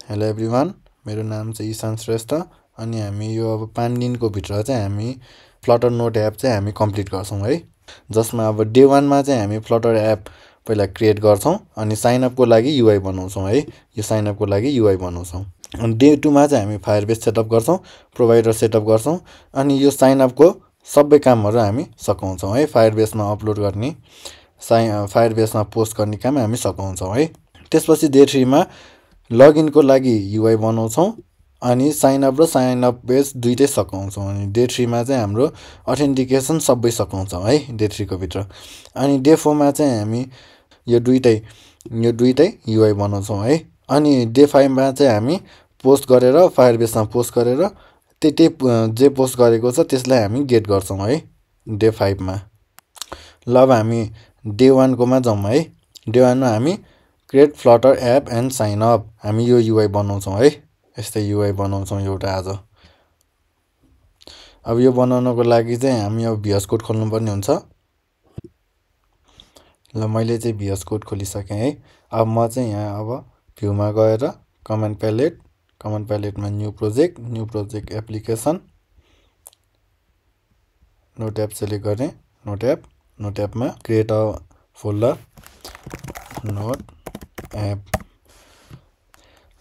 Hello everyone, मेरो नाम चाहिँ ईशान श्रेष्ठ अनि हामी यो अब 5 दिनको भित्र चाहिँ हामी फ्लटर नोट एप चाहिँ हामी कम्प्लिट गर्छौँ है। जसमा अब डे 1मा चाहिँ हामी फ्लटर एप पहिला क्रिएट गर्छौँ अनि साइनअपको लागि युआई बनाउँछौँ है। यो साइनअपको लागि युआई बनाउँछौँ अनि डे 2मा चाहिँ हामी फायरबेस सेटअप गर्छौँ, प्रोभाइडर सेटअप गर्छौँ अनि यो साइनअपको सबै कामहरू हामी सघाउँछौँ है। फायरबेसमा अपलोड गर्ने, फायरबेसमा पोस्ट गर्ने काम हामी सघाउँछौँ है। त्यसपछि डे 3मा लगइनको लागि युआई बनाउँछौँ अनि साइनअप र साइनअप बेस दुइटै सघाउँछौँ अनि डे 3मा चाहिँ हाम्रो अथेन्टिकेसन सबै सघाउँछौँ है डे 3को भित्र। अनि डे 4मा चाहिँ हामी यो दुइटै युआई बनाउँछौँ है। अनि डे 5मा चाहिँ हामी पोस्ट गरेर फायरबेसमा पोस्ट गरेर त्यही जे पोस्ट गरेको छ त्यसलाई हामी गेट गर्छौँ है डे 5मा। ल अब हामी डे 1कोमा जाउँ है। डे 1मा हामी create Flutter app and sign up हामी यो युआई बनाउँछौँ है। यस्तै युआई बनाउँछौँ एउटा आज। अब यो बनाउनको लागि चाहिँ हामी अब VS कोड खोल्नुपर्ने हुन्छ। ल मैले चाहिँ VS कोड खोलिसकेँ है। अब म चाहिँ यहाँ अब भ्यूमा गएर कमान्ड प्यालेटमा new project application note app select गरेँ। नोट एपमा create a folder note app.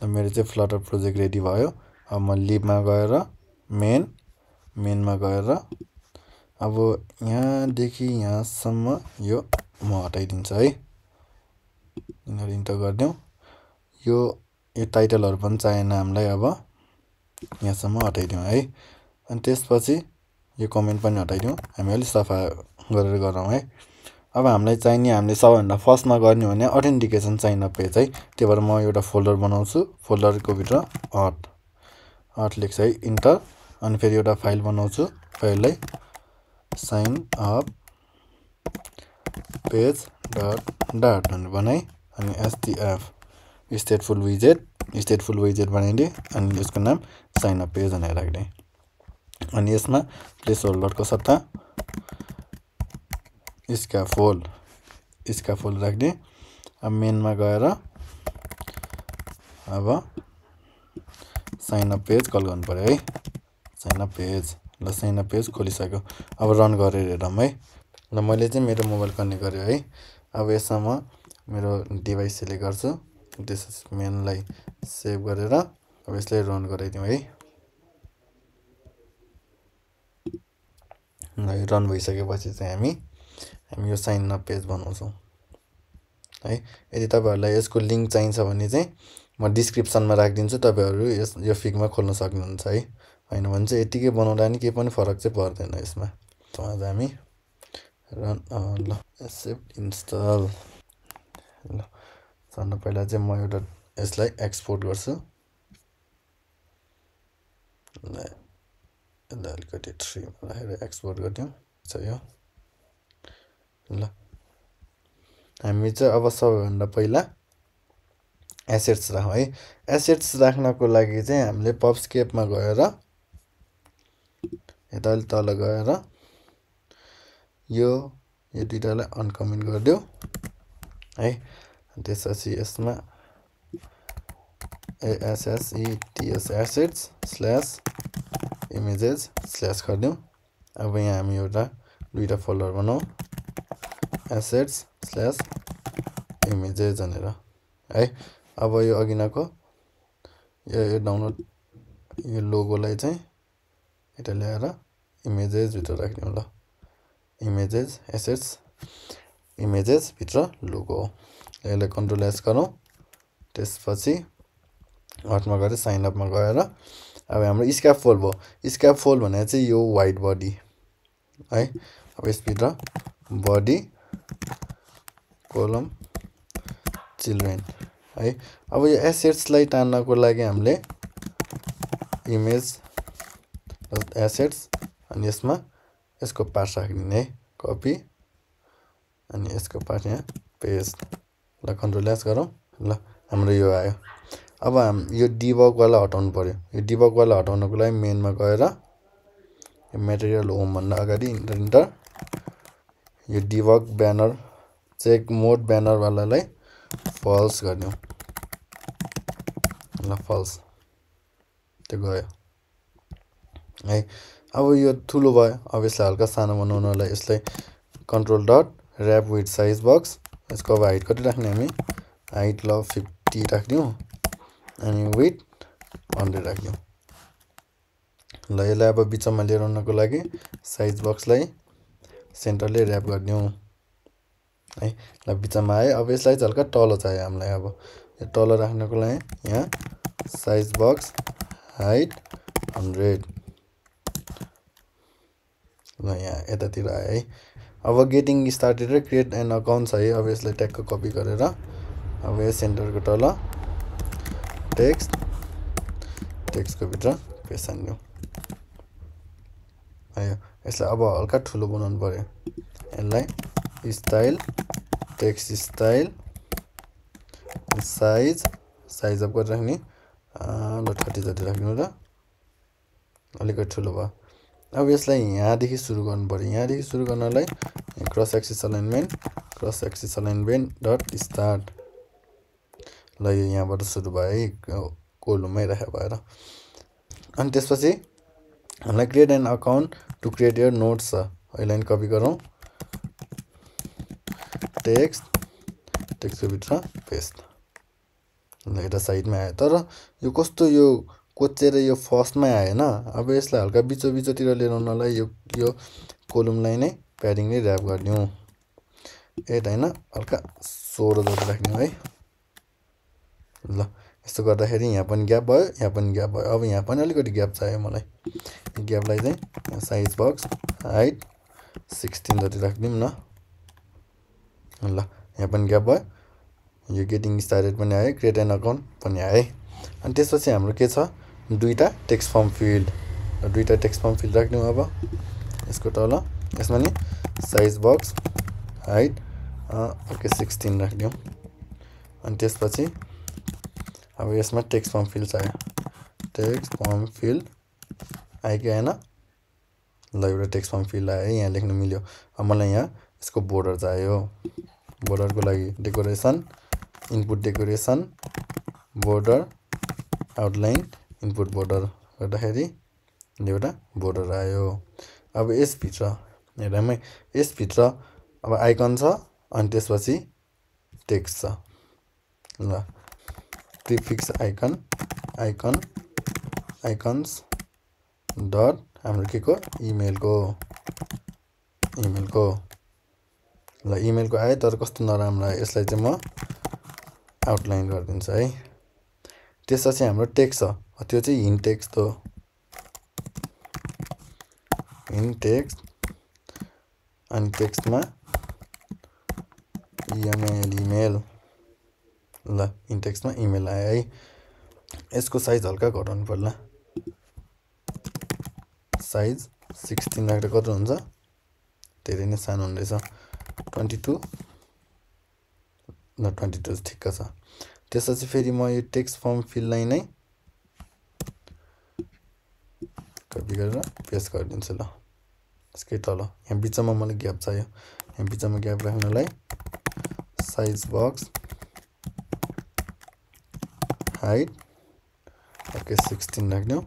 मेरो चाहिँ फ्लटर प्रोजेक्ट रेडी भयो। अब म लिबमा गएर मेनमा गएर अब यहाँदेखि यहाँसम्म यो म हटाइदिन्छु है। यिनीहरू इन्टर गरिदिउँ। यो टाइटलहरू पनि चाहिएन हामीलाई, अब यहाँसम्म हटाइदिउँ है। अनि त्यसपछि यो कमेन्ट पनि हटाइदिउँ, हामी अलिक सफा गरेर गरौँ है। अब हामीलाई चाहिने हामीले सबभन्दा फर्स्टमा गर्ने भने अथेन्टिकेसन साइन अप पेज है। त्यही भएर म एउटा फोल्डर बनाउँछु। फोल्डरको भित्र आर्ट लेख्छु है, इन्टर। अनि फेरि एउटा फाइल बनाउँछु। फाइललाई साइन अप पेज डट भनेर बनाएँ अनि एसटिएफ स्टेटफुल विजेट बनाइदिएँ अनि यसको नाम साइन अप पेज भनेर राखिदिएँ। अनि यसमा प्लेस होल्डरको सट्टा स्क्याफोल्ड राख्ने। अब मेनमा गएर अब साइन अप पेज कल गर्नु पर्यो है। साइन अप पेज खोलिसक्यो। अब रन गरेर हेरौँ है। ल मैले चाहिँ मेरो मोबाइल कनेक्ट गरेँ है। अब यसमा म मेरो डिभाइस सेलेक्ट गर्छु। त्यसपछि मेनलाई सेभ गरेर अब यसलाई रन गराइदिउँ है। रन भइसकेपछि चाहिँ हामी यो साइन अप पेज बनाउँछौँ है। यदि तपाईँहरूलाई यसको लिङ्क चाहिन्छ भने चाहिँ म डिस्क्रिप्सनमा राखिदिन्छु, तपाईँहरू यो फिगमा खोल्न सक्नुहुन्छ है। होइन भने चाहिँ यतिकै बनाउँदा नि केही पनि फरक चाहिँ पर्दैन यसमा। आज हामी रन एक्सेप्ट इन्स्टल। ल सबभन्दा पहिला चाहिँ म एउटा यसलाई एक्सपोर्ट गर्छु। अलिकति 3मा राखेर एक्सपोर्ट गरिदिउँ छ यो। ल हामी चाहिँ अब सबैभन्दा पहिला एसेट्स राखौँ है। एसेट्स राख्नको लागि चाहिँ हामीले पब्सकेपमा गएर यता अलिक तल गएर यो दुइटालाई अनकमेन्ट गरिदेऊ है। त्यसपछि यसमा एसेट्स इमेजेस स्ल्यास गरिदिउँ। अब यहाँ हामी दुईवटा फोल्डर बनाऊ, एसेट्स स्ल्यास इमेजेस भनेर है। अब यो अघिनाको यो डाउनलोड यो लोगोलाई चाहिँ यता ल्याएर इमेजेस भित्र राख्दिउँ। ल इमेजेस एसेट्स इमेजेस भित्र लोगो यसलाई कन्ट्रोल एस गरौँ। त्यसपछि आर्टमा गएर साइनअपमा गएर अब हाम्रो स्क्याफोल्ड भयो। स्क्याफोल्ड भने चाहिँ यो वाइट बडी है। अब यसभित्र बडी कोलम चिल्ड्रेन है। अब यो एसेट्सलाई तान्नको लागि हामीले इमेज एसेट्स अनि यसमा यसको पार्ट राखिदिने है, कपी अनि यसको पार्ट यहाँ पेस्ट। ल कन्ट्रोल एस गरौँ। ल हाम्रो यो आयो। अब यो डिबगवाला हटाउनु पर्यो। यो डिबगवाला हटाउनको लागि मेनमा गएर यो मेटेरियल होम भन्दा अगाडि इन्टर यो डिबग ब्यानर चेक मोड ब्यानरवालालाई फल्स गरिदिउँ। ल फल्स त्यो गयो है। अब यो ठुलो भयो, अब यसलाई हल्का सानो बनाउनलाई यसलाई control dot wrap with size box. यसको अब हाइट कति राख्ने हामी, हाइट ल 50 राखिदिउँ अनि विथ 100 राखिदिउँ। ल यसलाई अब बिचमा लिएर आउनको लागि साइज बक्सलाई सेन्टरले ऱ्याप गरिदिउँ है। ल बिचमा आयो। अब यसलाई चाहिँ हल्का तल चाहियो हामीलाई। अब यो तल राख्नको लागि यहाँ साइज बक्स हाइट 100। ल यहाँ यतातिर आयो है। अब गेटिङ स्टार्टेड र क्रिएट एन अकाउन्ट छ है। अब यसलाई ट्यागको कपी गरेर अब यो सेन्टरको तल टेक्स्टको भित्र पेस्ट हान्दिउँ आयो। यसलाई अब हल्का ठुलो बनाउनु पर्यो। यसलाई style text style size up गरेर राख्ने ल 30 जति राख्नु र अलिकति ठुलो भयो। अब यसलाई यहाँदेखि सुरु गर्नु पर्यो। यहाँदेखि सुरु गर्नलाई cross axis alignment dot start. ल यो यहाँबाट सुरु भयो है, कोलुममै राखेको भएर। अनि त्यसपछि हामीलाई create an account to create your notes छ। यसलाई कपी गरौँ, टेक्स्टको भित्र पेस्ट। ल एउटा साइडमा आयो। तर यो कस्तो यो कोचेर यो फर्स्टमै आएन। अब यसलाई हल्का बिचोबिचोतिर लिएर आउनलाई यो कोलुमलाई नै प्याडिङले ऱ्याप गरिदिउँ। 8 होइन, हल्का 16 जति राख्दिउँ है। ल यस्तो गर्दाखेरि यहाँ पनि ग्याप भयो, यहाँ पनि ग्याप भयो। अब यहाँ पनि अलिकति ग्याप चाहियो मलाई। ग्यापलाई चाहिँ साइज बक्स हाइट 16 जति राखिदिउँ न। ल यहाँ पनि ग्याप भयो। यो गेटिङ स्टार्टेड पनि आयो, क्रिएट एन अकाउन्ट पनि आयो है। अनि त्यसपछि हाम्रो के छ, दुईवटा टेक्स्ट फर्म फिल्ड। दुईवटा टेक्स्ट फर्म फिल्ड राख्दिउँ। अब यसको तल यसमा नि साइज बक्स हाइट ओके 16 राखिदिउँ। अनि त्यसपछि अब यसमा टेक्स्ट फर्म फिल्ड चाहियो। टेक्स्ट फर्म फिल्ड आयो कि आएन? ल एउटा टेक्स्ट फर्म फिल्ड आयो है, यहाँ लेख्नु मिल्यो। अब मलाई यहाँ यसको बोर्डर चाहियो। बोर्डरको लागि decoration input decoration border outline input border गर्दाखेरि एउटा बोर्डर आयो। अब यसभित्र हेर्दामै यसभित्र अब आइकन छ अनि त्यसपछि टेक्स्ट छ। ल प्रिफिक्स आइकन्स डट हाम्रो के को इमेलको ल इमेलको आयो। तर कस्तो नराम्रो आयो, यसलाई चाहिँ म आउटलाइन गरिदिन्छु है। त्यसपछि हाम्रो टेक्स्ट छ, त्यो चाहिँ हिन्ट टेक्स्ट हो। हिन्ट टेक्स्ट अनि टेक्स्टमा इमेल। ल हिन्ट टेक्स्टमा इमेल आयो है। यसको साइज हल्का घटाउनु पर्ला। साइज 16 राख्दा कति हुन्छ, धेरै नै सानो हुँदैछ। 22 ल 22 ठिक्क छ। त्यसपछि फेरि म यो टेक्स्ट फर्म फिल्डलाई नै कपी गरेर पेस्ट गरिदिन्छु। ल यसकै तल यहाँ बिचमा मलाई ग्याप चाहियो। यहाँ बिचमा ग्याप राख्नलाई साइज बक्स हाइट ओके 16 राख्दिउँ।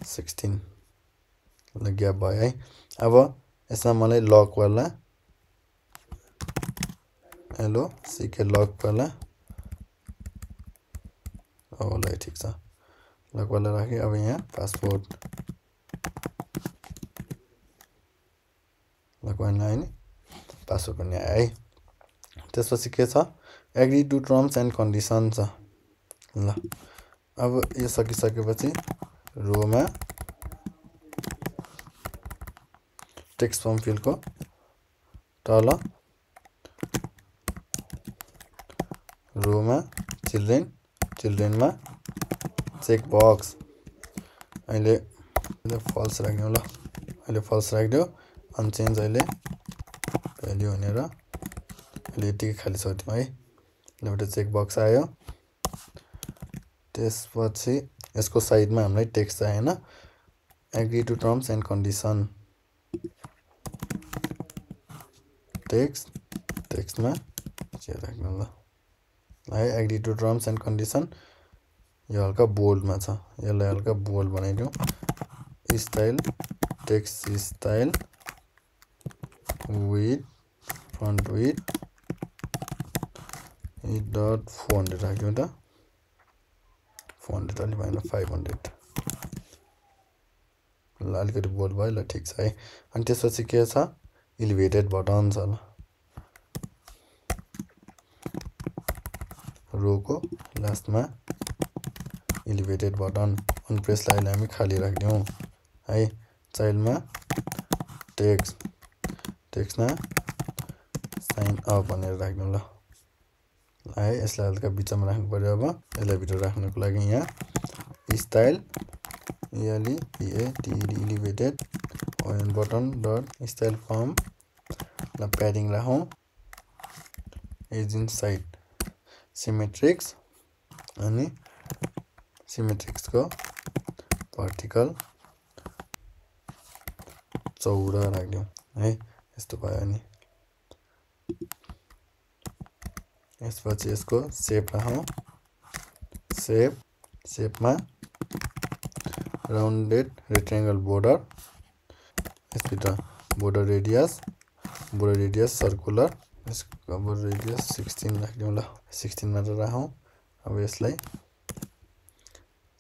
16 ल ग्याप भयो है। अब यसमा मलाई लकवाला हेलो सिके लकवाला ल ठिक छ, लकवाला राखेँ। अब यहाँ पासपोर्ट लकवाला आयो नि, पासवर्ड पनि आयो है। त्यसपछि के छ, agree to terms and condition छ। ल अब यो सकिसकेपछि रोमा टेक्स्ट फर्म फिल्डको तल रोमा चिल्ड्रेनमा चेक बक्स अहिले फल्स राख्दिउँ। ल अहिले फल्स राखिदियो। अनचेन्ज अहिले भ्याल्यु भनेर अहिले यतिकै खाली छोडिदिउँ है। एउटा चेक बक्स आयो। त्यसपछि यसको साइडमा हामीलाई टेक्स्ट आएन, agree to terms and condition टेक्स्टमा चाहिँ राख्नु। ल है agree to terms and condition यो हल्का बोल्डमा छ यसलाई हल्का बोल्ड बनाइदिउँ style text style with front with dot 400 राख्दिउँ त 400 अलि भएन 500 ल अलिकति बोल्ड भयो ल ठिक छ है अनि त्यसपछि के छ इलिभेटेड बटन छ ल रोको लास्टमा इलिभेटेड बटन अन प्रेसलाई अहिले हामी खाली राख्दिउँ है चाइल्डमा टेक्स्टमा साइन अप भनेर राख्दिउँ ल है यसलाई हल्का बिचमा राख्नु पर्यो अब यसलाई भित्र राख्नको लागि यहाँ style elevated on button dot style from ल प्याडिङ राखौँ एजिन साइड सिमेट्रिक्स अनि सिमेट्रिक्सको भर्टिकल 14 राख्दिउँ है यस्तो भयो अनि यसपछि यसको सेप राखौँ सेपमा राउन्डेड रेक्टेंगल बोर्डर यसभित्र बोर्डर रेडियस सर्कुलर यसको बोर्डर रेडियस 16 राख्दिउँ ल 16 मात्र राखौँ अब यसलाई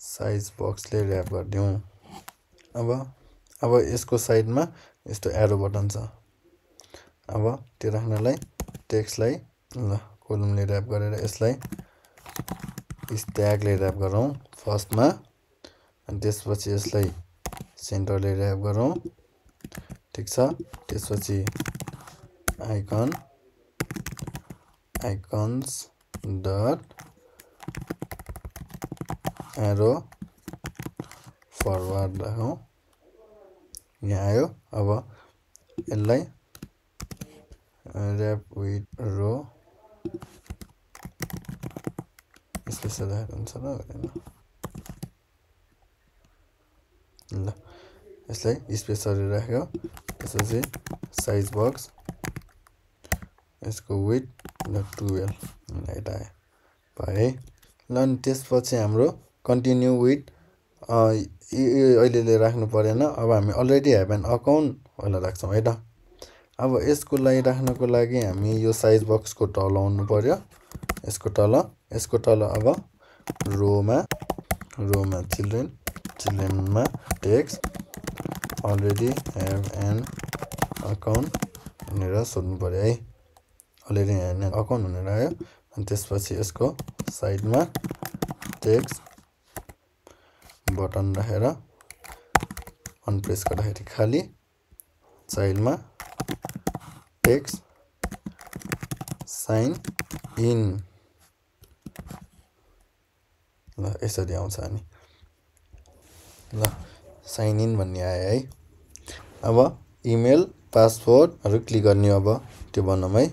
साइज बक्सले र्याप गरिदिउँ अब यसको साइडमा यस्तो एरो बटन छ अब त्यो राख्नलाई टेक्स्टलाई ल कोलमले र्याप गरेर यसलाई स्ट्यागले र्याप गरौँ फर्स्टमा अनि त्यसपछि यसलाई सेन्टरले र्याप गरौँ ठीक छ त्यसपछि आइकन्स डट एरो फरवर्ड राखौँ यहाँ आयो अब यसलाई र्याप विथ रो स्पेसल हुन्छ ल यसलाई स्पेसली राख्यो त्यसपछि साइज बक्स यसको विथ 12 यता आयो भयो ल अनि त्यसपछि हाम्रो कन्टिन्यू विथ अहिले राख्नु परेन अब हामी अलरेडी हेभ एन अकाउन्ट वाला राख्छौँ है त अब यसको लागि राख्नको लागि हामी यो साइज बक्सको तल आउनु पर्यो यसको तल अब रोमा चिल्ड्रेनमा text already have an account भनेर सोध्नु पर्यो है अलरेडी हेभ एन अकाउन्ट भनेर आयो अनि त्यसपछि यसको साइडमा टेक्स्ट बटन राखेर अन प्रेस गर्दाखेरि खाली चाइल्डमा टेक्स्ट साइन इन ल यसरी आउँछ अनि ल साइन इन भन्ने आयो है अब इमेल पासवर्डहरु क्लिक गर्ने अब त्यो बनाउँ है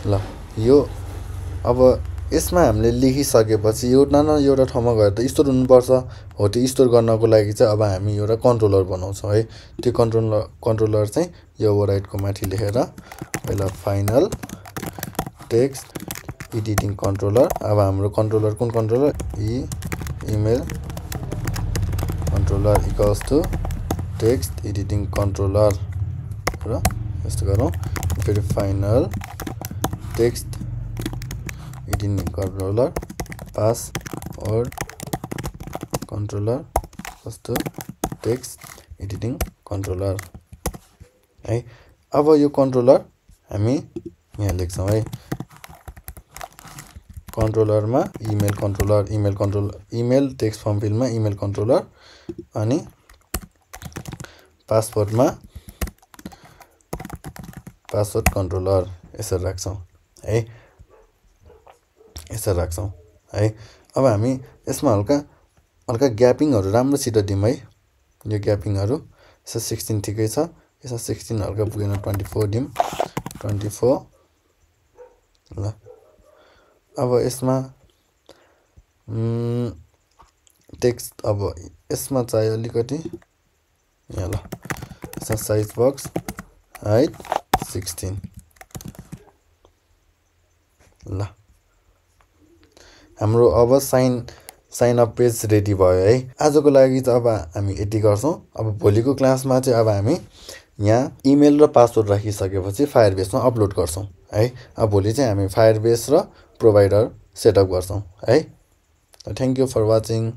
ल यो अब यसमा हामीले लेखिसकेपछि एउटा ठाउँमा गएर त स्टोर हुनुपर्छ हो त्यो स्टोर गर्नको लागि चाहिँ अब हामी एउटा कन्ट्रोलर बनाउँछौँ है त्यो कन्ट्रोलर चाहिँ यो ओभरराइडको माथि लेखेर पहिला फाइनल टेक्स्ट एडिटिङ कन्ट्रोलर अब हाम्रो कन्ट्रोलर कुन controller email controller equals to text editing controller र यस्तो गरौँ फेरि final text editing controller password controller कस्तो टेक्स्ट एडिटिङ कन्ट्रोलर है अब यो कन्ट्रोलर हामी यहाँ लेख्छौँ है कन्ट्रोलरमा इमेल टेक्स्ट फर्म फिल्डमा इमेल कन्ट्रोलर अनि पासवर्डमा पासवर्ड कन्ट्रोलर यसरी राख्छौँ है अब हामी यसमा हल्का ग्यापिङहरु राम्रोसित दिउँ है यो ग्यापिङहरु यसो 16 ठिकै छ यसो 16 हल्का पुगेन 24 दिउँ 24 ल अब यसमा टेक्स्ट अब यसमा चाहिँ अलिकति यहाँ ल यसमा साइज बक्स हाइट 16 ल हाम्रो अब साइन अप पेज रेडी भयो है। आजको लागि चाहिँ अब हामी यति गर्छौँ। अब भोलिको क्लासमा चाहिँ अब हामी यहाँ इमेल र पासवर्ड राखिसकेपछि फायरबेसमा अपलोड गर्छौँ है। अब भोलि चाहिँ हामी फायरबेस र प्रोभाइडर सेटअप गर्छौँ है। Thank you for watching.